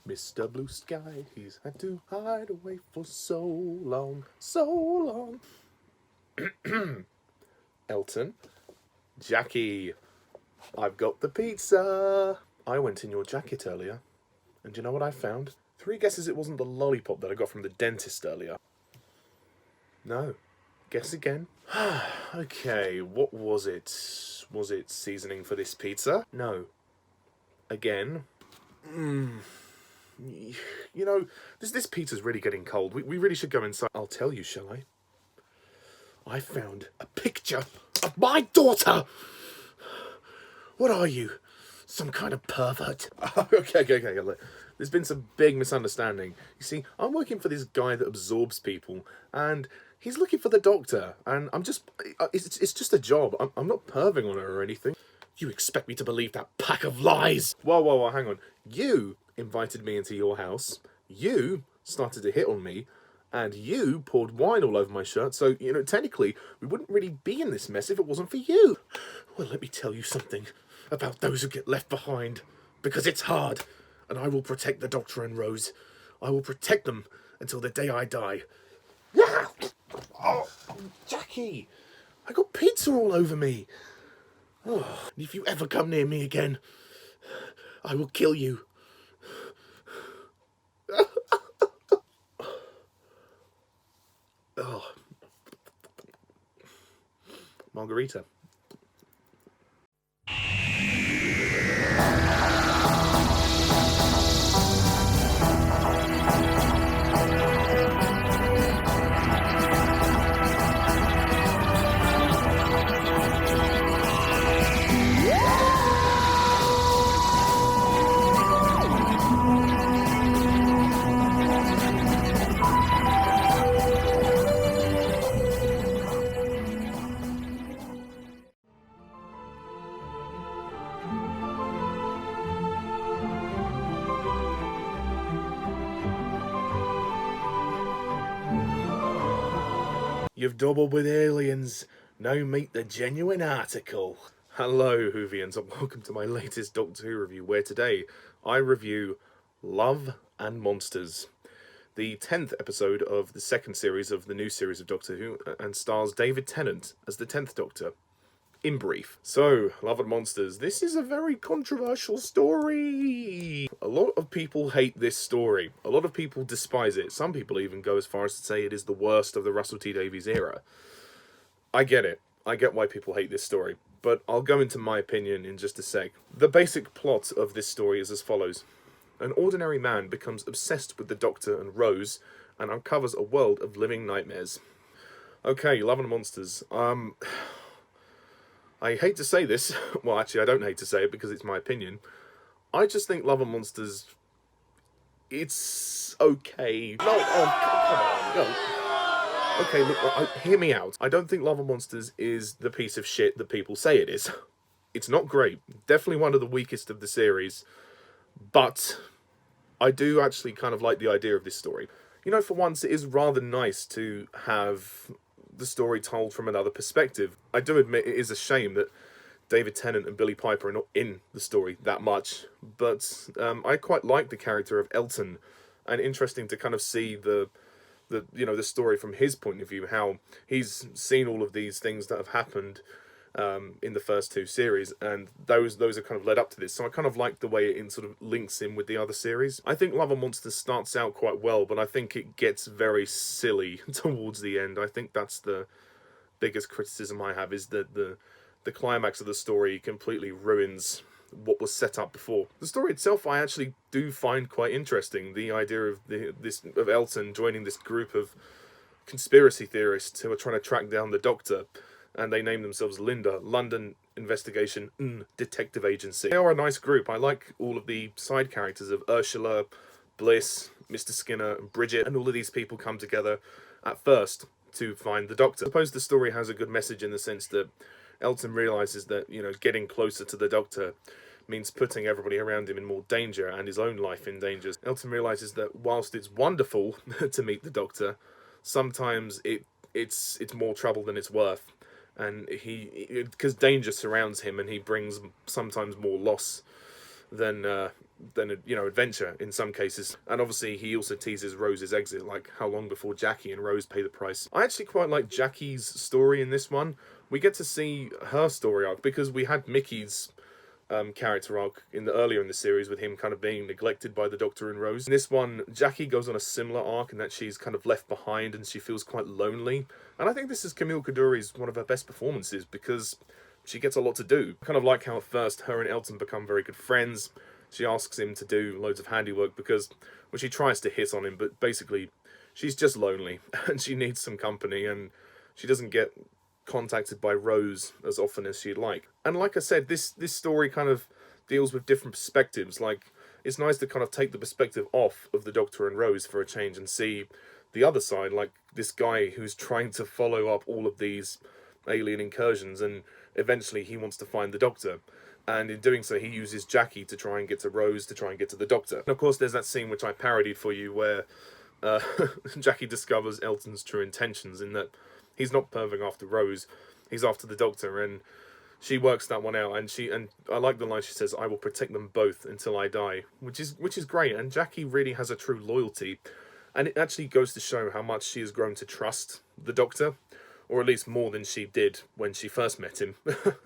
Mr. Blue Sky, he's had to hide away for so long, so long. Elton, Jackie, I've got the pizza. I went in your jacket earlier, and do you know what I found? 3 guesses it wasn't the lollipop that I got from the dentist earlier. No. Guess again. Okay, what was it? Was it seasoning for this pizza? No. Again. You know, this pizza's really getting cold. We really should go inside. I'll tell you, shall I? I found a picture of my daughter! What are you? Some kind of pervert? Okay. There's been some big misunderstanding. You see, I'm working for this guy that absorbs people, and he's looking for the doctor, and it's just a job. I'm not perving on her or anything. You expect me to believe that pack of lies? Whoa, hang on. You invited me into your house, you started to hit on me, and you poured wine all over my shirt, so, you know, technically, we wouldn't really be in this mess if it wasn't for you. Well, let me tell you something about those who get left behind, because it's hard, and I will protect the Doctor and Rose. I will protect them until the day I die. Oh, Jackie, I got pizza all over me. Oh, if you ever come near me again, I will kill you. Oh. Margarita. You've doubled with aliens. Now meet the genuine article. Hello, Whovians, and welcome to my latest Doctor Who review, where today I review Love and Monsters, the 10th episode of the second series of the new series of Doctor Who, and stars David Tennant as the 10th Doctor. In brief. So, Love and Monsters, this is a very controversial story. A lot of people hate this story. A lot of people despise it. Some people even go as far as to say it is the worst of the Russell T Davies era. I get it. I get why people hate this story. But I'll go into my opinion in just a sec. The basic plot of this story is as follows. An ordinary man becomes obsessed with the Doctor and Rose and uncovers a world of living nightmares. Okay, Love and Monsters. I hate to say this. Well, actually, I don't hate to say it because it's my opinion. I just think Love and Monsters, it's okay. No, oh, come on, no. Okay, look, hear me out. I don't think Love and Monsters is the piece of shit that people say it is. It's not great. Definitely one of the weakest of the series. But I do actually kind of like the idea of this story. You know, for once, it is rather nice to have the story told from another perspective. I do admit it is a shame that David Tennant and Billie Piper are not in the story that much, but I quite like the character of Elton, and interesting to kind of see the story from his point of view, how he's seen all of these things that have happened in the first 2 series, and those have kind of led up to this. So I kind of like the way it sort of links in with the other series. I think Love and Monsters starts out quite well, but I think it gets very silly towards the end. I think that's the biggest criticism I have, is that the climax of the story completely ruins what was set up before. The story itself I actually do find quite interesting. The idea of of Elton joining this group of conspiracy theorists who are trying to track down the Doctor, and they name themselves Linda, London Investigation Detective Agency. They are a nice group. I like all of the side characters of Ursula, Bliss, Mr. Skinner, and Bridget, and all of these people come together at first to find the Doctor. I suppose the story has a good message in the sense that Elton realises that, you know, getting closer to the Doctor means putting everybody around him in more danger and his own life in danger. Elton realises that whilst it's wonderful to meet the Doctor, sometimes it's more trouble than it's worth. And because danger surrounds him, and he brings sometimes more loss than adventure in some cases. And obviously he also teases Rose's exit, like how long before Jackie and Rose pay the price. I actually quite like Jackie's story in this one. We get to see her story arc because we had Mickey's character arc earlier in the series with him kind of being neglected by the Doctor and Rose. In this one, Jackie goes on a similar arc in that she's kind of left behind and she feels quite lonely. And I think this is Camille Koduri's one of her best performances because she gets a lot to do. Kind of like how at first her and Elton become very good friends. She asks him to do loads of handiwork because, well, she tries to hit on him, but basically she's just lonely and she needs some company, and she doesn't get contacted by Rose as often as she'd like. And like I said, this story kind of deals with different perspectives. Like, it's nice to kind of take the perspective off of the Doctor and Rose for a change and see the other side, like this guy who's trying to follow up all of these alien incursions, and eventually he wants to find the Doctor. And in doing so, he uses Jackie to try and get to Rose, to try and get to the Doctor. And of course, there's that scene which I parodied for you where Jackie discovers Elton's true intentions, in that he's not perving after Rose, he's after the Doctor, and she works that one out. And I like the line she says, "I will protect them both until I die," which is great. And Jackie really has a true loyalty, and it actually goes to show how much she has grown to trust the Doctor, or at least more than she did when she first met him.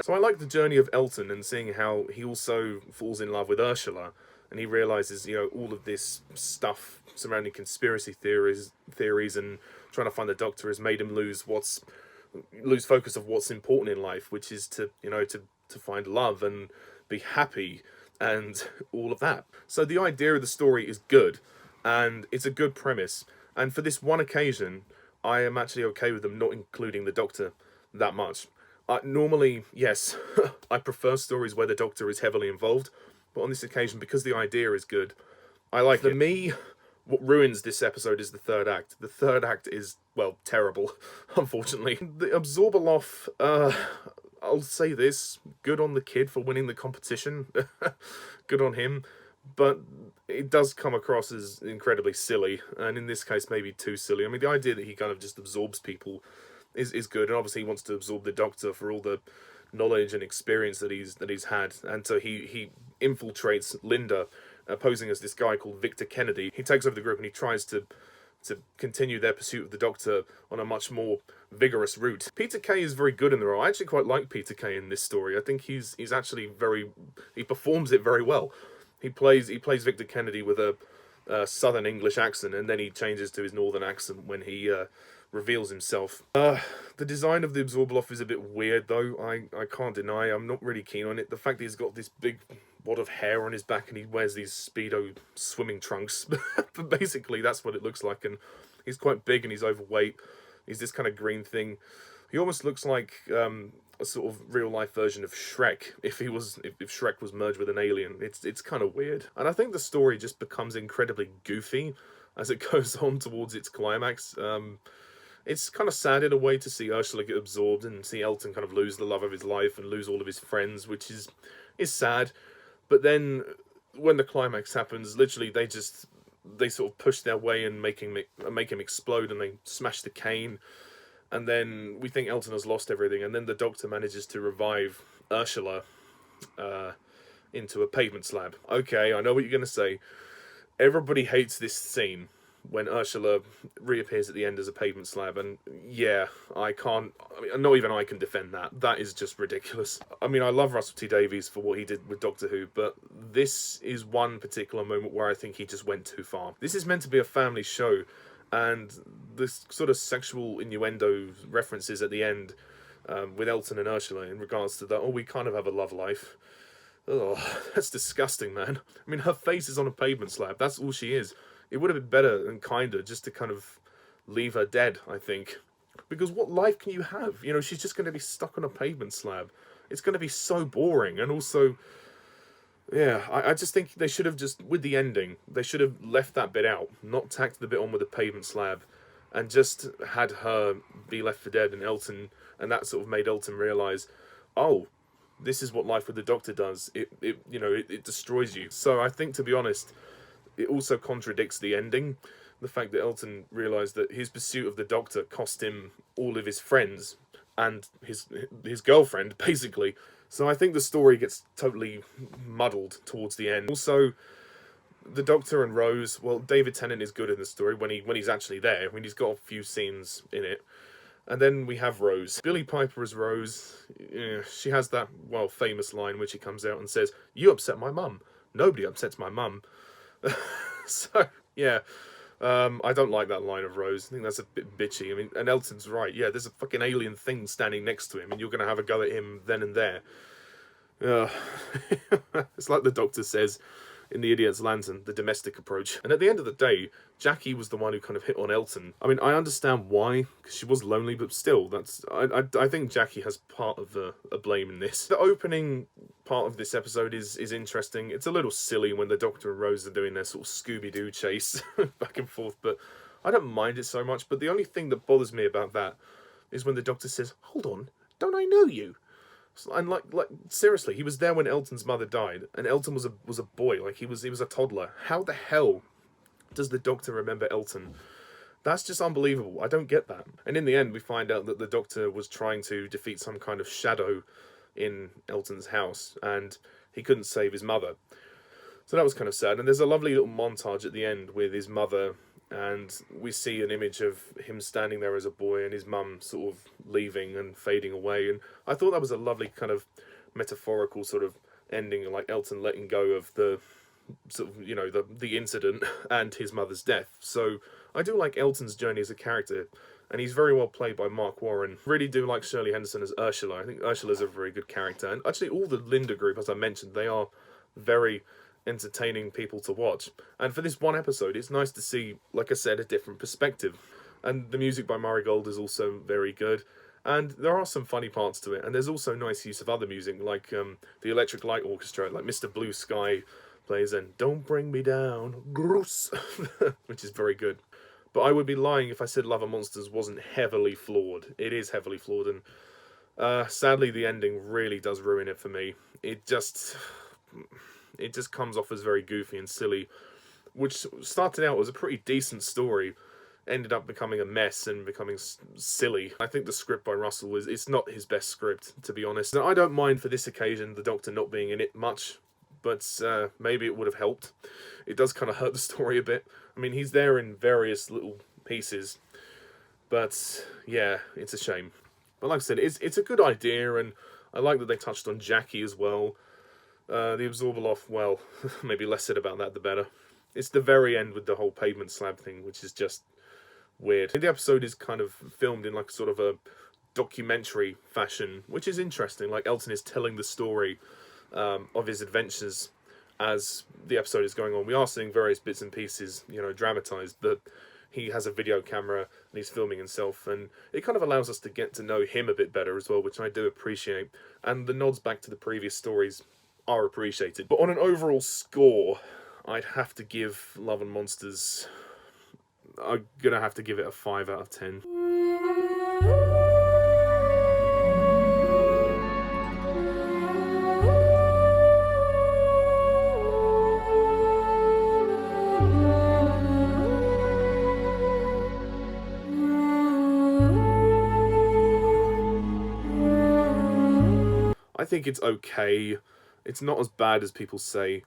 So I like the journey of Elton and seeing how he also falls in love with Ursula, and he realizes, all of this stuff surrounding conspiracy theories and trying to find the Doctor has made him lose focus of what's important in life, which is to find love and be happy and all of that. So the idea of the story is good, and it's a good premise. And for this one occasion, I am actually okay with them not including the Doctor that much. Normally, yes, I prefer stories where the Doctor is heavily involved, but on this occasion, because the idea is good, I like it. For me, what ruins this episode is the third act. The third act is, well, terrible, unfortunately. The Absorbaloff, I'll say this, good on the kid for winning the competition. Good on him. But it does come across as incredibly silly, and in this case maybe too silly. I mean, the idea that he kind of just absorbs people is good, and obviously he wants to absorb the Doctor for all the knowledge and experience that he's had, and so he infiltrates Linda, posing as this guy called Victor Kennedy. He takes over the group and he tries to continue their pursuit of the Doctor on a much more vigorous route. Peter Kay is very good in the role. I actually quite like Peter Kay in this story. I think he's actually he performs it very well. He plays Victor Kennedy with a Southern English accent, and then he changes to his Northern accent when he reveals himself. The design of the Absorbaloff is a bit weird, though. I can't deny I'm not really keen on it. The fact that he's got this big wad of hair on his back and he wears these Speedo swimming trunks. But basically, that's what it looks like. And he's quite big and he's overweight. He's this kind of green thing. He almost looks like a sort of real-life version of Shrek, if Shrek was merged with an alien. It's kind of weird. And I think the story just becomes incredibly goofy as it goes on towards its climax. It's kind of sad in a way to see Ursula get absorbed and see Elton kind of lose the love of his life and lose all of his friends, which is sad. But then when the climax happens, literally they sort of push their way and make him explode, and they smash the cane. And then we think Elton has lost everything, and then the Doctor manages to revive Ursula into a pavement slab. Okay, I know what you're going to say. Everybody hates this scene when Ursula reappears at the end as a pavement slab, and yeah, not even I can defend that. That is just ridiculous. I mean, I love Russell T Davies for what he did with Doctor Who, but this is one particular moment where I think he just went too far. This is meant to be a family show, and this sort of sexual innuendo references at the end with Elton and Ursula in regards to that, we kind of have a love life. Oh, that's disgusting, man. I mean, her face is on a pavement slab. That's all she is. It would have been better and kinder just to kind of leave her dead, I think. Because what life can you have? She's just going to be stuck on a pavement slab. It's going to be so boring. And also, yeah, I just think they should have with the ending, they should have left that bit out, not tacked the bit on with the pavement slab, and just had her be left for dead, and that sort of made Elton realise, oh, this is what life with the Doctor does. It destroys you. So I think, to be honest, it also contradicts the ending. The fact that Elton realised that his pursuit of the Doctor cost him all of his friends and his girlfriend, basically. So I think the story gets totally muddled towards the end. Also, The Doctor and Rose, well, David Tennant is good in the story when he's actually there. I mean, he's got a few scenes in it. And then we have Rose. Billie Piper as Rose. Yeah, she has that, well, famous line when she comes out and says, "You upset my mum. Nobody upsets my mum." So, yeah. I don't like that line of Rose. I think that's a bit bitchy. I mean, and Elton's right. Yeah, there's a fucking alien thing standing next to him, and you're going to have a go at him then and there. It's like the Doctor says in The Idiot's Lantern, the domestic approach. And at the end of the day, Jackie was the one who kind of hit on Elton. I mean, I understand why, because she was lonely, but still, that's I think Jackie has part of a blame in this. The opening part of this episode is interesting. It's a little silly when the Doctor and Rose are doing their sort of Scooby-Doo chase back and forth, but I don't mind it so much. But the only thing that bothers me about that is when the Doctor says, "Hold on, don't I know you?" And like seriously, he was there when Elton's mother died, and Elton was a boy, like he was a toddler. How the hell does the Doctor remember Elton? That's just unbelievable. I don't get that. And in the end, we find out that the Doctor was trying to defeat some kind of shadow in Elton's house, and he couldn't save his mother. So that was kind of sad. And there's a lovely little montage at the end with his mother, and we see an image of him standing there as a boy and his mum sort of leaving and fading away. And I thought that was a lovely kind of metaphorical sort of ending, like Elton letting go of the sort of, you know, the incident and his mother's death. So I do like Elton's journey as a character, and he's very well played by Marc Warren. Really do like Shirley Henderson as Ursula. I think Ursula's a very good character. And actually all the Linda group, as I mentioned, they are very entertaining people to watch. And for this one episode, it's nice to see, like I said, a different perspective. And the music by Murray Gold is also very good. And there are some funny parts to it. And there's also nice use of other music, like the Electric Light Orchestra, like Mr. Blue Sky plays and "Don't Bring Me Down," Gross, which is very good. But I would be lying if I said Love and Monsters wasn't heavily flawed. It is heavily flawed, and sadly the ending really does ruin it for me. It just comes off as very goofy and silly, which started out as a pretty decent story, ended up becoming a mess and becoming silly. I think the script by Russell it's not his best script, to be honest. Now, I don't mind for this occasion the Doctor not being in it much, but maybe it would have helped. It does kind of hurt the story a bit. I mean, he's there in various little pieces, but yeah, it's a shame. But like I said, it's a good idea, and I like that they touched on Jackie as well. The Absorbaloff, well, maybe less said about that the better. It's the very end with the whole pavement slab thing, which is just weird. The episode is kind of filmed in like sort of a documentary fashion, which is interesting. Like Elton is telling the story of his adventures as the episode is going on. We are seeing various bits and pieces, you know, dramatized, but he has a video camera and he's filming himself, and it kind of allows us to get to know him a bit better as well, which I do appreciate. And the nods back to the previous stories are appreciated. But on an overall score, I'd have to give Love and Monsters, I'm gonna have to give it a 5 out of 10. I think it's okay. It's not as bad as people say.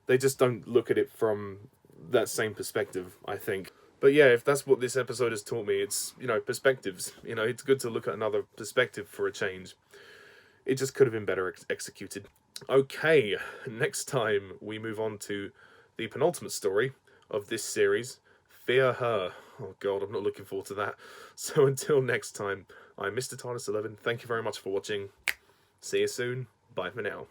They just don't look at it from that same perspective, I think. But yeah, if that's what this episode has taught me, it's, you know, perspectives. You know, it's good to look at another perspective for a change. It just could have been better executed. Okay, next time we move on to the penultimate story of this series, Fear Her. Oh god, I'm not looking forward to that. So until next time, I'm Mr. TARDIS11. Thank you very much for watching. See you soon. Bye for now.